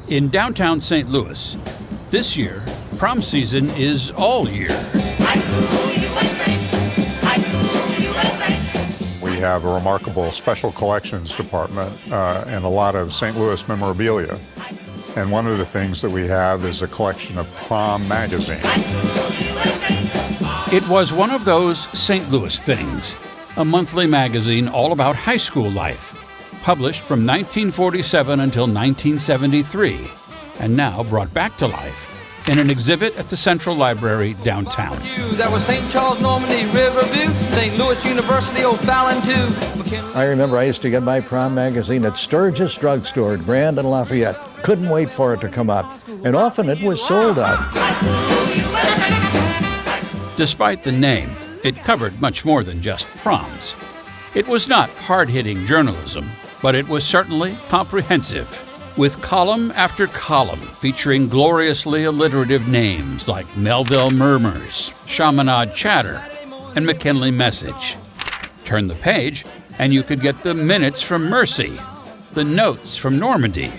In downtown St. Louis, this year, prom season is all year. High School USA, High School USA. We have a remarkable special collections department and a lot of St. Louis memorabilia. And one of the things that we have is a collection of Prom Magazine. High School USA. It was one of those St. Louis things, a monthly magazine all about high school life, published from 1947 until 1973, and now brought back to life in an exhibit at the Central Library downtown. That was St. Charles, Normandy, Riverview, St. Louis University, O'Fallon too. I remember I used to get my Prom magazine at Sturgis Drugstore at Grand and Lafayette. Couldn't wait for it to come out, and often it was sold out. High School USA. Despite the name, it covered much more than just proms. It was not hard-hitting journalism, but it was certainly comprehensive, with column after column featuring gloriously alliterative names like Melville Murmurs, Chaminade Chatter, and McKinley Message. Turn the page, and you could get the minutes from Mercy, the notes from Normandy,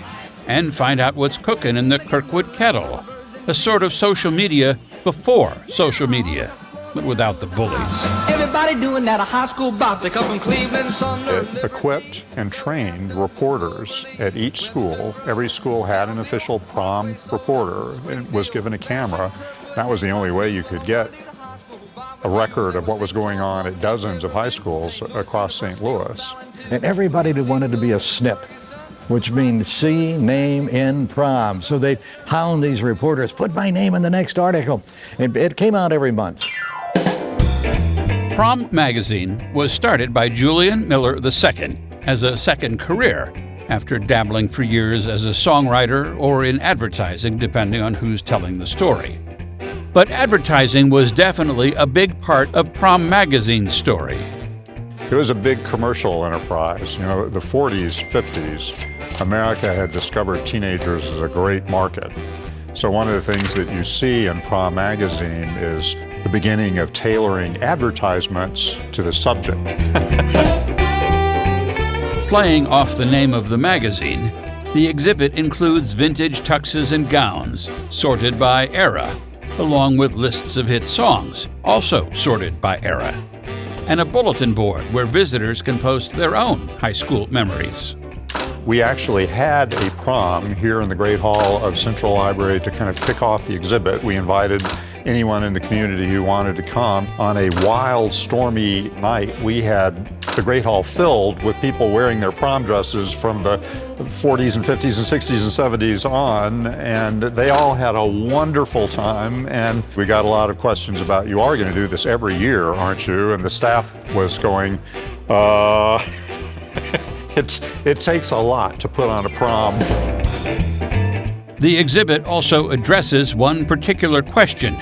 and find out what's cooking in the Kirkwood kettle, a sort of social media before social media, but without the bullies. Everybody doing that a high school bout. They come from Cleveland, Sumner. It equipped and trained reporters at each school. Every school had an official prom reporter and was given a camera. That was the only way you could get a record of what was going on at dozens of high schools across St. Louis. And everybody wanted to be a snip, which means see, name, in prom. So they'd hound these reporters, put my name in the next article. And it came out every month. Prom Magazine was started by Julian Miller II as a second career, after dabbling for years as a songwriter or in advertising, depending on who's telling the story. But advertising was definitely a big part of Prom Magazine's story. It was a big commercial enterprise. You know, the 40s, 50s, America had discovered teenagers as a great market. So one of the things that you see in Prom Magazine is the beginning of tailoring advertisements to the subject. Playing off the name of the magazine, the exhibit includes vintage tuxes and gowns, sorted by era, along with lists of hit songs, also sorted by era, and a bulletin board where visitors can post their own high school memories. We actually had a prom here in the Great Hall of Central Library to kind of kick off the exhibit. We invited anyone in the community who wanted to come. On a wild, stormy night, we had the Great Hall filled with people wearing their prom dresses from the 40s and 50s and 60s and 70s on, and they all had a wonderful time. And we got a lot of questions about, you are going to do this every year, aren't you? And the staff was going, It takes a lot to put on a prom. The exhibit also addresses one particular question,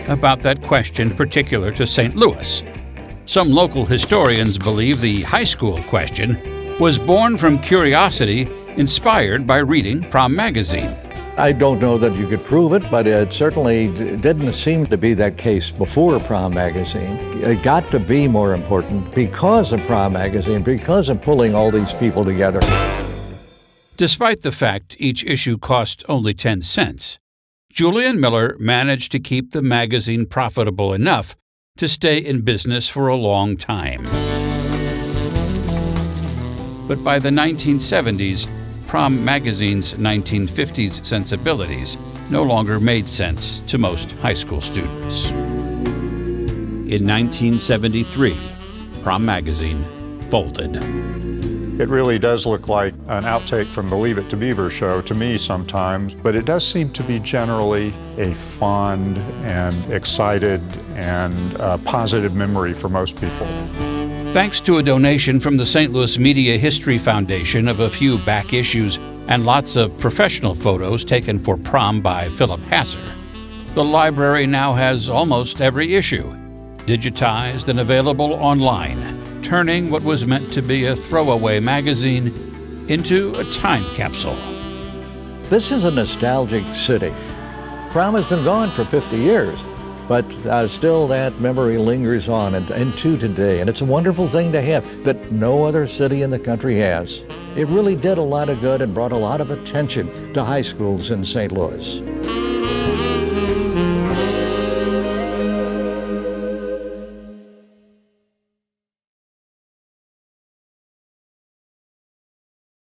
about that question particular to St. Louis. Some local historians believe the high school question was born from curiosity inspired by reading Prom Magazine. I don't know that you could prove it, but it certainly didn't seem to be that case before Prom Magazine. It got to be more important because of Prom Magazine, because of pulling all these people together. Despite the fact each issue cost only 10 cents, Julian Miller managed to keep the magazine profitable enough to stay in business for a long time. But by the 1970s, Prom Magazine's 1950s sensibilities no longer made sense to most high school students. In 1973, Prom Magazine folded. It really does look like an outtake from the Leave It to Beaver show to me sometimes, but it does seem to be generally a fond and excited and positive memory for most people. Thanks to a donation from the St. Louis Media History Foundation of a few back issues and lots of professional photos taken for prom by Philip Hasser, the library now has almost every issue, digitized and available online, turning what was meant to be a throwaway magazine into a time capsule. This is a nostalgic city. Prom has been gone for 50 years, but still that memory lingers on into today, and it's a wonderful thing to have that no other city in the country has. It really did a lot of good and brought a lot of attention to high schools in St. Louis.